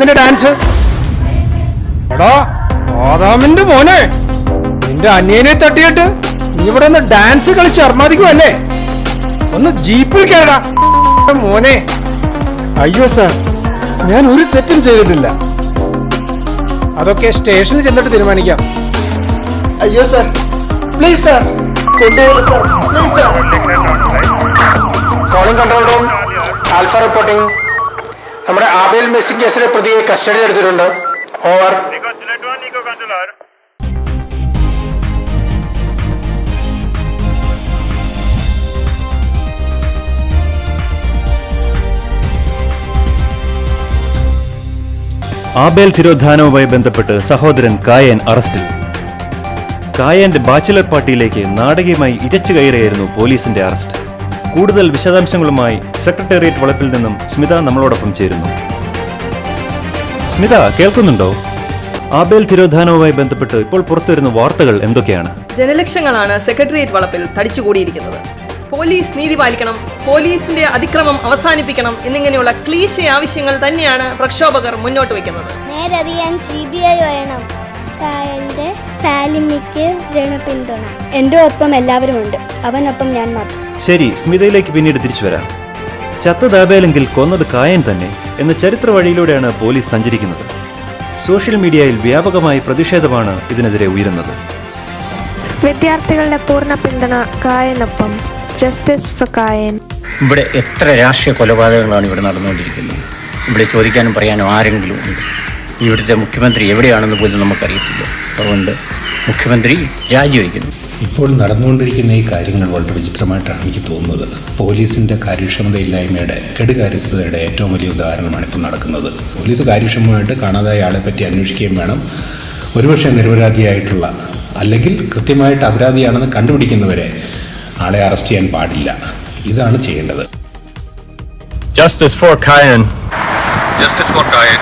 നിന്റെ ഡാൻസ് എടാ ആദാമിന്റെ മോനെ, നിന്റെ അനിയനെ തട്ടിയിട്ട് നീ ഇവിടെ ഒന്ന് ഡാൻസ് കളിച്ച് അർമാദിക്കുമല്ലേ? ഒന്ന് ജീപ്പിൽ കയറാ മോനെ. അയ്യോ സാർ, ഞാൻ ഒരു തെറ്റും ചെയ്തിട്ടില്ല. അതൊക്കെ സ്റ്റേഷനിൽ ചെന്നിട്ട് തീരുമാനിക്കാം. അയ്യോ സാർ, പ്ലീസ് സാർ, കൊണ്ടുപോകരുത് sir, please sir. Calling control room, alpha reporting. നമ്മുടെ ആബേൽ മിസ്സിംഗ് കേസിലെ പ്രതിയെ കസ്റ്റഡിയിൽ എടുത്തിട്ടുണ്ട്. ഓവർ. ആബേൽ തിരോധാനവുമായി ബന്ധപ്പെട്ട് സഹോദരൻ കായൻ അറസ്റ്റിൽ. കായന്റെ ബാച്ചിലർ പാർട്ടിയിലേക്ക് നാടകീയമായി ഇരച്ചു കയറിയായിരുന്നു പോലീസിന്റെ അറസ്റ്റ്. കൂടുതൽ വിശദാംശങ്ങളുമായി സെക്രട്ടേറിയറ്റ് വളപ്പിൽ നിന്നും സ്മിത നമ്മളോടൊപ്പം ചേരുന്നു. സ്മിത, കേൾക്കുന്നുണ്ടോ? ആബേൽ തിരോധാനവുമായി ബന്ധപ്പെട്ട് ഇപ്പോൾ പുറത്തുവരുന്ന വാർത്തകൾ എന്തൊക്കെയാണ്? ജനലക്ഷങ്ങളാണ് സെക്രട്ടേറിയറ്റ് വളപ്പിൽ തടിച്ചുകൂടിയിരിക്കുന്നത്. പോലീസ് നീതി പാലിക്കണം, പോലീസിന്റെ അതിക്രമം അവസാനിപ്പിക്കണം എന്നിങ്ങനെയുള്ള ക്ലീശ ആവശ്യങ്ങൾ തന്നെയാണ് പ്രക്ഷോഭകർ മുന്നോട്ട് വയ്ക്കുന്നത്. നേരറിയാൻ CBI വേണം. കായന്റെ ഫാലിമിക്ക് ജനപിന്തുണ. എന്റെ ഒപ്പം എല്ലാവരും ഉണ്ട്, അവനൊപ്പം ഞാൻ മാത്രം. ശരി, സ്മിതയിലേക്ക് പിന്നീട് തിരിച്ചു വരാം. ചത്തത് ആബേലെങ്കിൽ കൊന്നത് കായൻ തന്നെ എന്ന ചരിത്ര വഴിയിലൂടെയാണ് പോലീസ് സഞ്ചരിക്കുന്നത്. സോഷ്യൽ മീഡിയയിൽ വ്യാപകമായി പ്രതിഷേധമാണ് ഇതിനെതിരെ ഉയരുന്നത്. വിദ്യാർത്ഥികളുടെ പൂർണ്ണ പിന്തുണ കായനൊപ്പം. Justice for കായൻ. ഇവിടെ എത്ര രാഷ്ട്രീയ കൊലപാതകങ്ങളാണ് ഇവിടെ നടന്നുകൊണ്ടിരിക്കുന്നത്. ഇവിടെ ചോദിക്കാനും പറയാനും ആരെങ്കിലും ഉണ്ട്? ഇവിടുത്തെ മുഖ്യമന്ത്രി എവിടെയാണെന്ന് പോലും നമുക്കറിയത്തില്ല. അതുകൊണ്ട് മുഖ്യമന്ത്രി രാജിവെക്കുന്നു. ഇപ്പോൾ നടന്നുകൊണ്ടിരിക്കുന്ന ഈ കാര്യങ്ങൾ വളരെ വിചിത്രമായിട്ടാണ് എനിക്ക് തോന്നുന്നത്. പോലീസിൻ്റെ കാര്യക്ഷമതയില്ലായ്മയുടെ, കെടുകാര്യസ്ഥതയുടെ ഏറ്റവും വലിയ ഉദാഹരണമാണ് ഇപ്പോൾ നടക്കുന്നത്. പോലീസ് കാര്യക്ഷമമായിട്ട് കാണാതായ ആളെ പറ്റി അന്വേഷിക്കുകയും വേണം. ഒരുപക്ഷെ നിരപരാധിയായിട്ടുള്ള, അല്ലെങ്കിൽ കൃത്യമായിട്ട് അപരാധിയാണെന്ന് കണ്ടുപിടിക്കുന്നവരെ ആളെ അറസ്റ്റ് ചെയ്യാൻ പാടില്ല. ഇതാണ് ചെയ്യേണ്ടത്. Justice for Cain. Justice for Cain.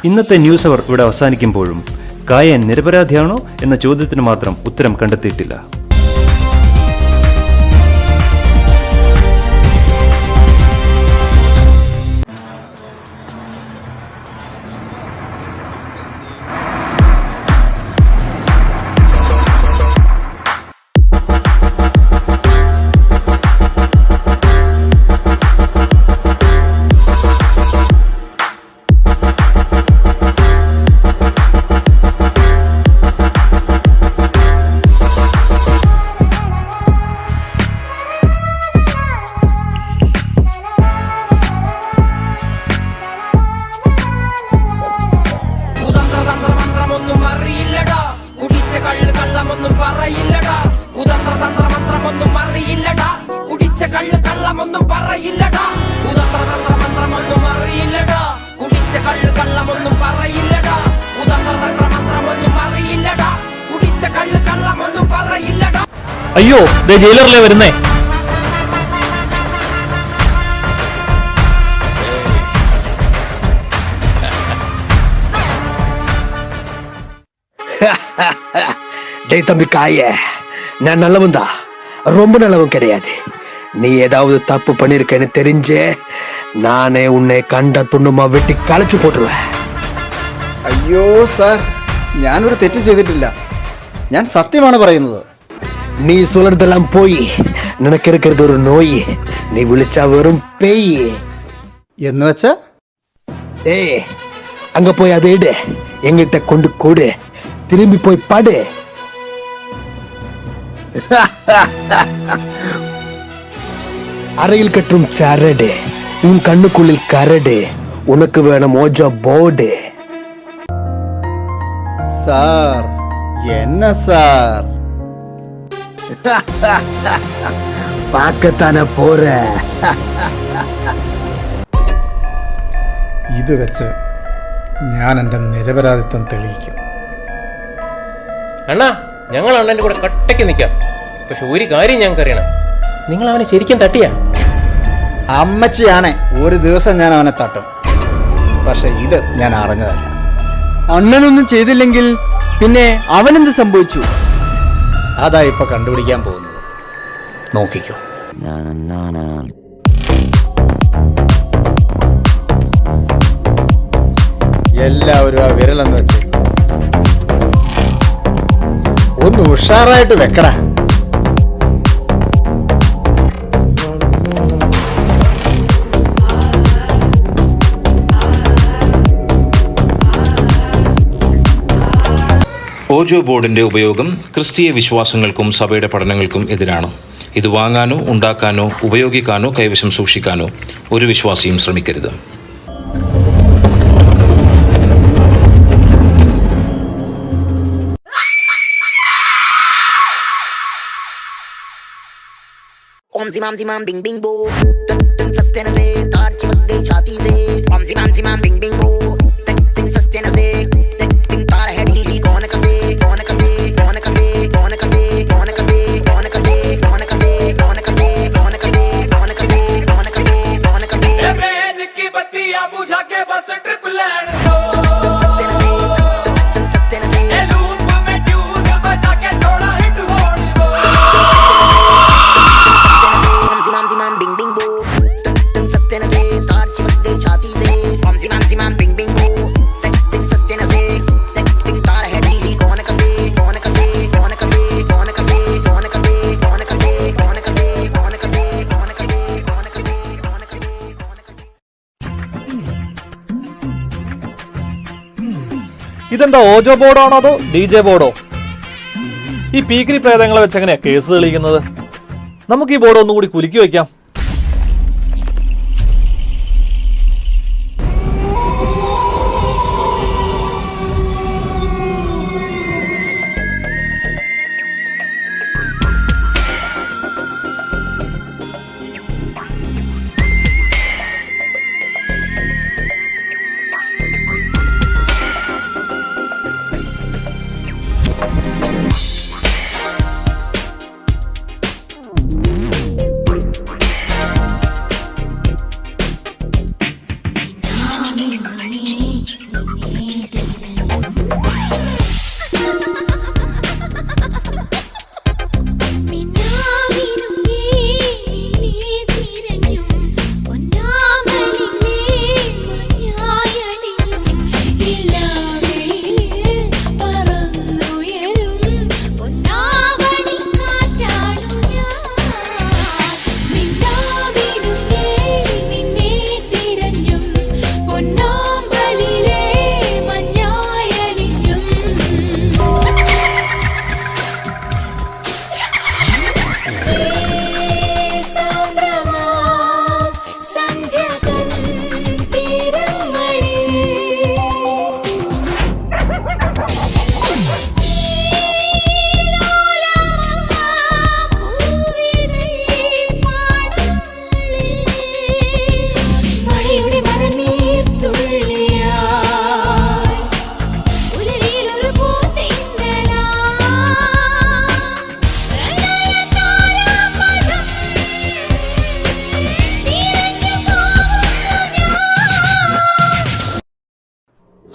ഇന്നത്തെ ന്യൂസ് അവർ ഇവിടെ അവസാനിക്കുമ്പോഴും കായൻ നിരപരാധിയാണോ എന്ന ചോദ്യത്തിന് മാത്രം ഉത്തരം കണ്ടെത്തിയിട്ടില്ല. അയ്യോ, ദേ ജയിലറിലെ വരുന്നേ. டேய் தம்பி காயே, நான் நல்லவன் தான், ரொம்ப நல்லவன் கிடையாது. நீ ஏதாவது தப்பு பண்ணிருக்கேன்னு தெரிஞ்சே நானே உன்னை கண்ட துண்ணுமா வெட்டி களைச்சு போட்டுருவேன். അയ്യോ സാർ, ഞാനൊരു തെറ്റ് ചെയ്തിട്ടില്ല. ഞാൻ സത്യമാണ് പറയുന്നത്. நீ சொல்றதெல்லாம் போய், നിനക്ക് இருக்கிறது ഒരു നോയി. നീ വിളിച്ചാ വെറും പേയ്. എന്ന് വെച്ചാ? ஏய், அங்க போய் அதை இடு, எங்கிட்ட கொண்டு கூடு, திரும்பி போய் படு. அறையில் கட்டும் சரடு, உன் கண்ணுக்குள்ளில் கரடு, உனக்கு வேணும் ஓஜோ போர்டு. സാർ എന്നെ സാർ பார்க்கத்தானே போற. ഇത് വെച്ച് ഞാൻ എൻ്റെ നിരപരാധിത്വം തെളിയിക്കും. അണ്ണാ, ഞങ്ങൾ അണ്ണൻ്റെ കൂടെ കട്ടയ്ക്ക് നിൽക്കാം. പക്ഷെ ഒരു കാര്യം ഞങ്ങൾക്ക് അറിയണം, നിങ്ങൾ അവനെ ശരിക്കും തട്ടിയാ? അമ്മച്ചിയാണ്, ഒരു ദിവസം ഞാൻ അവനെ തട്ടും. പക്ഷെ ഇത് ഞാൻ അറിഞ്ഞതല്ല. അണ്ണനൊന്നും ചെയ്തില്ലെങ്കിൽ പിന്നെ അവനെന്ത് സംഭവിച്ചു? അതാ ഇപ്പൊ കണ്ടുപിടിക്കാൻ പോകുന്നത്. നോക്കിക്കോ. എല്ലാവരും ആ വിരലെന്ന് വെച്ച് ഒന്ന് ഉഷാറായിട്ട് വെക്കടാ. ഓജോ ബോർഡിന്റെ ഉപയോഗം ക്രിസ്തീയ വിശ്വാസങ്ങൾക്കും സഭയുടെ പഠനങ്ങൾക്കും എതിരാണ്. ഇത് വാങ്ങാനോ ഉണ്ടാക്കാനോ ഉപയോഗിക്കാനോ കൈവശം സൂക്ഷിക്കാനോ ഒരു വിശ്വാസിയും ശ്രമിക്കരുത്. ओम जिमाम जिमाम बिंग बिंग बो, तक सस्ते न से तार चिपक गई छाती से. ओम जिमाम जिमाम बिंग बिंग बो, तक सस्ते न से तार है ढीली. कौन कसे कौन कसे कौन कसे कौन कसे कौन कसे कौन कसे कौन कसे कौन कसे कौन कसे कौन कसे कौन कसे कौन कसे. ट्रेन की बत्तियां बुझा के बस ट्रिप लैंड दो. सस्ते न से लूप में ट्यून बजा के थोड़ा हिट होड़ दो. जिमाम जिमाम बिंग बिंग बो, तक सस्ते न से तार चिपक गई छाती से. ओम जिमाम जिमाम बिंग बिंग बो, तक सस्ते न से तार है ढीली. कौन कसे कौन कसे कौन कसे कौन कसे कौन कसे कौन कसे कौन कसे कौन कसे कौन कसे कौन कसे कौन कसे कौन कसे. ഇതെന്താ ഓജോ ബോർഡാണോ അതോ DJ ബോർഡോ? ഈ പീക്കിരി പ്രേതങ്ങളെ വെച്ച് എങ്ങനെയാ കേസ് തെളിയിക്കുന്നത്? നമുക്ക് ഈ ബോർഡ് ഒന്നുകൂടി കുലുക്കി വയ്ക്കാം.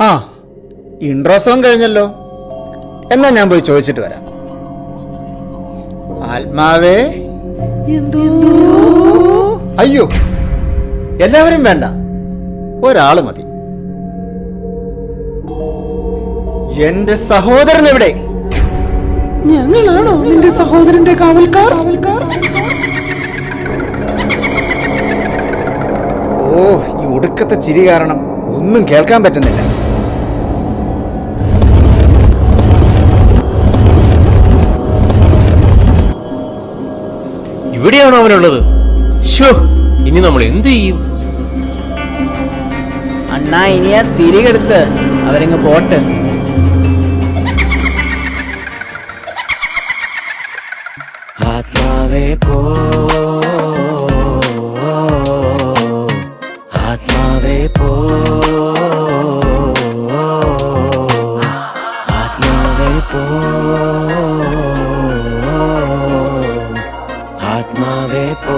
ആ, ഇൻട്രോ സോങ് കഴിഞ്ഞല്ലോ. എന്നാ ഞാൻ പോയി ചോദിച്ചിട്ട് വരാം. ആത്മാവേ, അയ്യോ, എല്ലാവരും വേണ്ട, ഒരാള് മതി. എന്റെ സഹോദരൻ എവിടെ? ഞങ്ങളാണോ നിന്റെ സഹോദരന്റെ കാവൽക്കാർ? ഓ, ഈ ഒടുക്കത്തെ ചിരി കാരണം ഒന്നും കേൾക്കാൻ പറ്റുന്നില്ല. ഇവിടെയാണോ അവനുള്ളത്? ശ്ശോ, ഇനി നമ്മൾ എന്ത് ചെയ്യും? അണ്ണാ ഇനിയാ തിരികെടുത്ത് അവരിങ്ങ് പോട്ട്. ആത്മാവേ പോ, ആത്മാവേ പോ, ആത്മാവേ പോ, ആത്മാവേ പോ.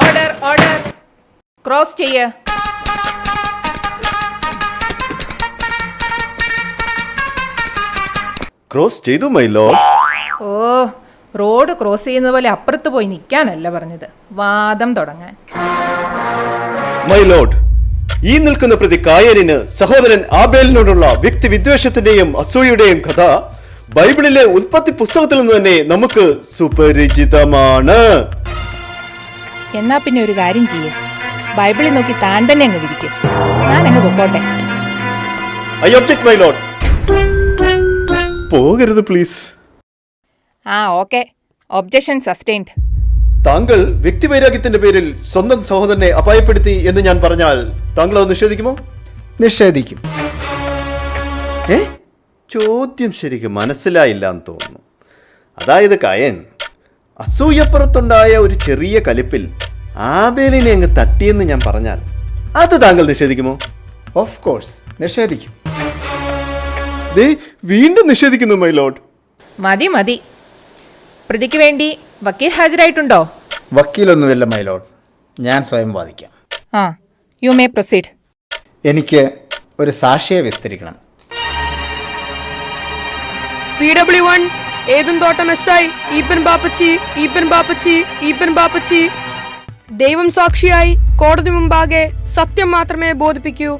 ഓർഡർ ഓർഡർ, ക്രോസ് ചെയ്യ്. ക്രോസ് ചെയ്തു മൈ ലോർഡ്. ഓ, റോഡ് ക്രോസ് ചെയ്യുന്ന പോലെ അപ്പുറത്ത് പോയി നിൽക്കാനല്ല പറഞ്ഞത്, വാദം തുടങ്ങാൻ. മൈ ലോർഡ്, ഈ നിൽക്കുന്ന പ്രതി കായനിന് സഹോദരൻ ആബേലിനോടുള്ള വ്യക്തി വിദ്വേഷത്തിന്റെയും അസൂയയുടെയും കഥ ബൈബിളിലെ ഉൽപ്പത്തി പുസ്തകത്തിൽ നിന്ന് തന്നെ നമുക്ക് സുപരിചിതമാണ്. എന്നാ പിന്നെ ഒരു കാര്യം ചെയ്യും, ബൈബിളിൽ നോക്കി താൻ തന്നെ അങ്ങ് വിധിക്കും. ഞാൻ അങ്ങ് പൊക്കോട്ടെ. I object my Lord. പോകരുത് പ്ലീസ്. ആ ഓക്കെ, ഒബ്ജക്ഷൻ സസ്റ്റൈൻഡ്. താങ്കൾ വ്യക്തിവൈരാഗ്യത്തിന്റെ പേരിൽ സ്വന്തം സഹോദരനെ അപായപ്പെടുത്തി എന്ന് ഞാൻ പറഞ്ഞാൽ താങ്കൾ അത് നിഷേധിക്കുമോ? നിഷേധിക്കും. ചോദ്യം ശരിക്കും മനസ്സിലായില്ല എന്ന് തോന്നുന്നു. അതായത് കായൻ അസൂയപ്പുറത്തുണ്ടായ ഒരു ചെറിയ കലിപ്പിൽ ആബേലിനെ അങ്ങ് തട്ടിയെന്ന് ഞാൻ പറഞ്ഞാൽ അത് താങ്കൾ നിഷേധിക്കുമോ? ഓഫ് കോഴ്സ് നിഷേധിക്കും. വീണ്ടും നിഷേധിക്കുന്നു മൈ ലോർഡ്. മതി മതി, പ്രതിക്ക് വേണ്ടി വക്കീൽ ഹാജരായിട്ടുണ്ടോ? വക്കീലൊന്നുമില്ല മൈ ലോർഡ്, ഞാൻ സ്വയം വാദിക്കാം. ആ, യു മേ പ്രൊസീഡ്. എനിക്ക് ഒരു സാക്ഷിയെ വിസ്തരിക്കണം. PW1 ഏതുംതോട്ടം SI ഈപ്പൻ ബാപ്പച്ചി ദൈവം സാക്ഷിയായി കോടതി മുമ്പാകെ സത്യം മാത്രമേ ബോധിപ്പിക്കൂ.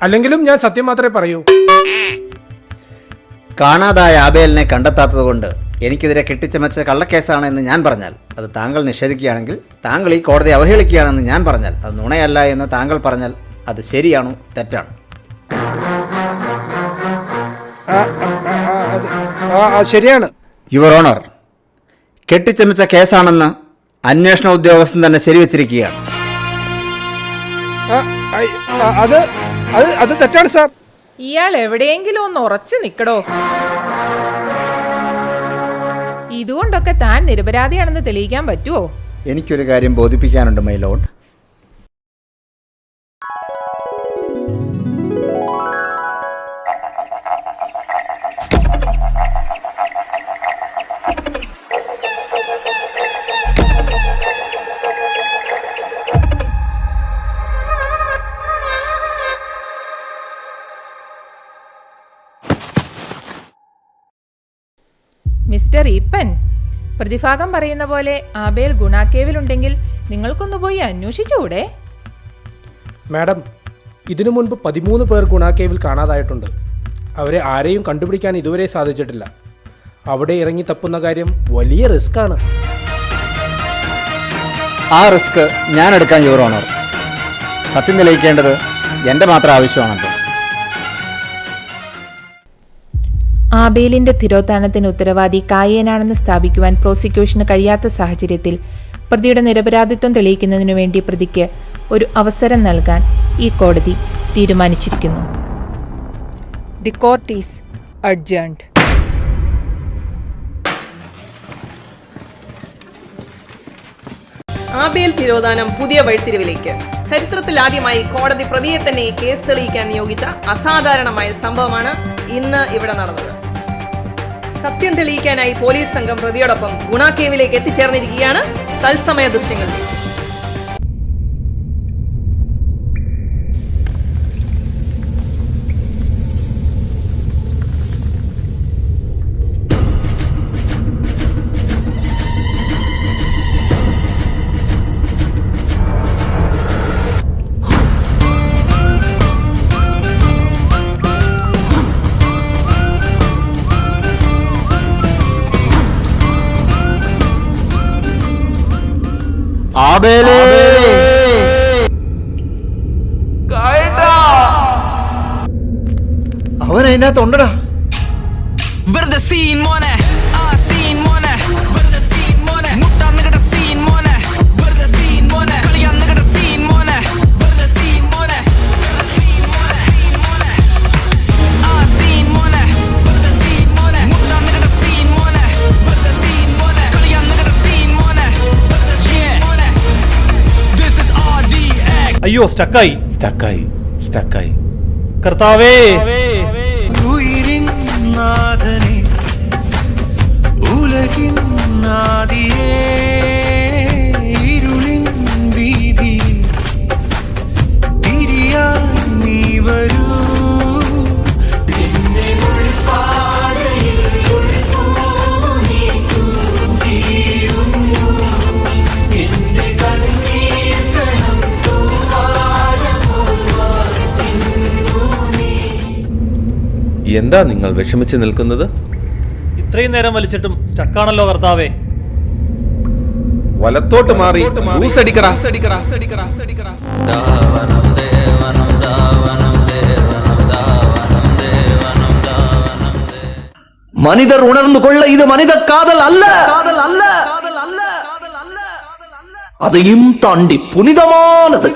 അല്ലെങ്കിലും ഞാൻ സത്യം മാത്രമേ പറയൂ. കാണാതായ ആബേലിനെ കണ്ടെത്താത്തതുകൊണ്ട് എനിക്കെതിരെ കെട്ടിച്ചമച്ച കള്ളക്കേസാണ് എന്ന് ഞാൻ പറഞ്ഞാൽ അത് താങ്കൾ നിഷേധിക്കുകയാണെങ്കിൽ, താങ്കൾ ഈ കോടതി അവഹേളിക്കുകയാണെന്ന് ഞാൻ പറഞ്ഞാൽ അത് നുണയല്ല എന്ന് താങ്കൾ പറഞ്ഞാൽ അത് ശരിയാണോ തെറ്റാണോ? ശരിയാണ് യുവർ ഓണർ, കെട്ടിച്ചമച്ച കേസാണെന്ന് അന്വേഷണ ഉദ്യോഗസ്ഥൻ തന്നെ ശരിവെച്ചിരിക്കുകയാണ്. അത് തെറ്റാണ് സാർ. ഇയാൾ എവിടെയെങ്കിലും ഒന്ന് ഉറച്ചു നിൽക്കടോ. ഇതുകൊണ്ടൊക്കെ താൻ നിരപരാധിയാണെന്ന് തെളിയിക്കാൻ പറ്റുമോ? എനിക്കൊരു കാര്യം ബോധിപ്പിക്കാനുണ്ട് മൈ ലോർഡ്. മിസ്റ്റർ ഈപ്പൻ, പ്രതിഭാഗം പറയുന്ന പോലെ ആബേൽ ഗുണാക്കേവിലുണ്ടെങ്കിൽ നിങ്ങൾക്കൊന്നു പോയി അന്വേഷിച്ചുകൂടെ? മാഡം, ഇതിനു മുൻപ് 13 പേർ ഗുണാക്കേവിൽ കാണാതായിട്ടുണ്ട്. അവരെ ആരെയും കണ്ടുപിടിക്കാൻ ഇതുവരെ സാധിച്ചിട്ടില്ല. അവിടെ ഇറങ്ങി തപ്പുന്ന കാര്യം വലിയ റിസ്ക് ആണ്. ആ റിസ്ക് ഞാൻ എടുക്കാൻ യുവർ ഓണർ. സത്യം തെളിയിക്കേണ്ടത് എൻ്റെ മാത്രം ആവശ്യമാണല്ലോ. ആബേലിന്റെ തിരോധാനത്തിന് ഉത്തരവാദി കായേനാണെന്ന് സ്ഥാപിക്കുവാൻ പ്രോസിക്യൂഷന് കഴിയാത്ത സാഹചര്യത്തിൽ പ്രതിയുടെ നിരപരാധിത്വം തെളിയിക്കുന്നതിനു വേണ്ടി പ്രതിക്ക് ഒരു അവസരം നൽകാൻ ഈ കോടതി തീരുമാനിച്ചിരിക്കുന്നു. The court is adjourned. Abel തിരോധാനം പുതിയ വഴിത്തിരിവിലേക്ക്. ചരിത്രത്തിൽ ആദ്യമായി കോടതി പ്രതിയെ തന്നെ കേസ് തെളിയിക്കാൻ നിയോഗിച്ച അസാധാരണമായ സംഭവമാണ് ഇന്ന് ഇവിടെ നടന്നത്. സത്യം തെളിയിക്കാനായി പോലീസ് സംഘം പ്രതിയോടൊപ്പം ഗുണാക്കേവിലേക്ക് എത്തിച്ചേർന്നിരിക്കുകയാണ്. തത്സമയ ദൃശ്യങ്ങളിൽ ആബേലേ അവൻ അതിനകത്ത് ഉണ്ടടാ. വെറുതെ സീൻ മോനെ ആ സീൻ മോനെ വെറുതെ സീൻ മോനെ മുട്ടാൻ നികട സീൻ മോനെ വെറുതെ സീൻ മോനെ കളിയാൻ നികട സീൻ മോനെ വെറുതെ സീൻ മോനെ ആ സീൻ മോനെ വെറുതെ സീൻ മോനെ മുട്ടാൻ നികട സീൻ മോനെ വെറുതെ സീൻ മോനെ കളിയാൻ നികട സീൻ മോനെ വെറുതെ സീൻ മോനെ. This is RDX. അയ്യോ സ്റ്റക്കായി കർത്താവേ. ഉയിരിൻ നാഥനേ ഉലകിൻ നാദിയേ ഇരുളിൻ വീതിയിൽ തിരിയാൻ നീ വരൂ. നിന്നെ ഉൾപ്പാതയിൽ ഉൾപ്പൂനീടുന്നു എന്റെ കണ്ണീർ കണം എന്താ നിങ്ങൾ വിഷമിച്ച് നിൽക്കുന്നത്? ഇത്രയും നേരം വലിച്ചിട്ടും സ്റ്റക്കാണല്ലോ കർത്താവേ. വലത്തോട്ട് മാറി ഊസടിക്കടാ. മനിതർ ഉണർന്നു കൊള്ള, ഇത് മനിത കാതൽ അല്ല, അതെയും താണ്ടി പുനിതമാനത്.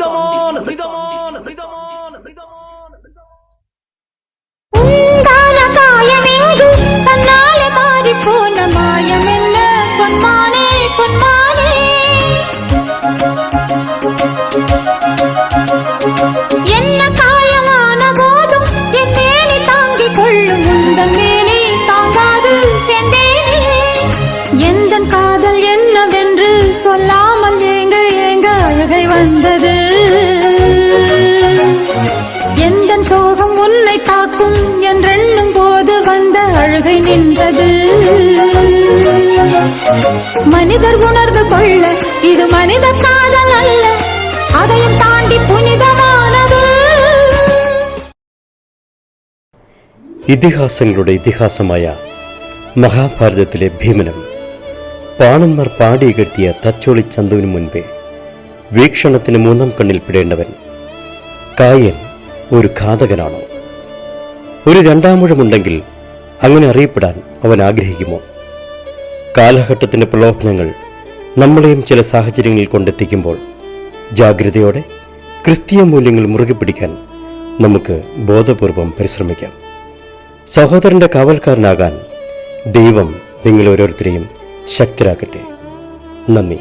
காதல் என்னவென்று சொல்லாமல் ஏங்க ஏங்க அழுகை வந்தது. எந்த சோகம் உன்னை தாக்கும் என்றெண்ணும் போது வந்த அழுகை நின்றது. மனிதர் உணர்ந்து கொள்ள, இது மனித காதல் அல்ல, அதையும் தாண்டி புனிதமானது. ഇതിഹാസങ്ങളുടെ ഇതിഹാസമായ മഹാഭാരതത്തിലെ ഭീമനും പാണന്മാർ പാടിയകഴ്ത്തിയ തച്ചോളി ചന്തുവിനു മുൻപേ വീക്ഷണത്തിന് മൂന്നാം കണ്ണിൽ പെടേണ്ടവൻ കായൻ ഒരു ഘാതകനാണോ? ഒരു രണ്ടാമൂഴമുണ്ടെങ്കിൽ അങ്ങനെ അറിയപ്പെടാൻ അവൻ ആഗ്രഹിക്കുമോ? കാലഘട്ടത്തിൻ്റെ പ്രലോഭനങ്ങൾ നമ്മളെയും ചില സാഹചര്യങ്ങളിൽ കൊണ്ടെത്തിക്കുമ്പോൾ ജാഗ്രതയോടെ ക്രിസ്തീയ മൂല്യങ്ങൾ മുറുകെ പിടിക്കാൻ നമുക്ക് ബോധപൂർവം പരിശ്രമിക്കാം. സഹോദരൻ്റെ കാവൽക്കാരനാകാൻ ദൈവം നിങ്ങളോരോരുത്തരെയും ശക്തരാക്കട്ടെ. നന്ദി.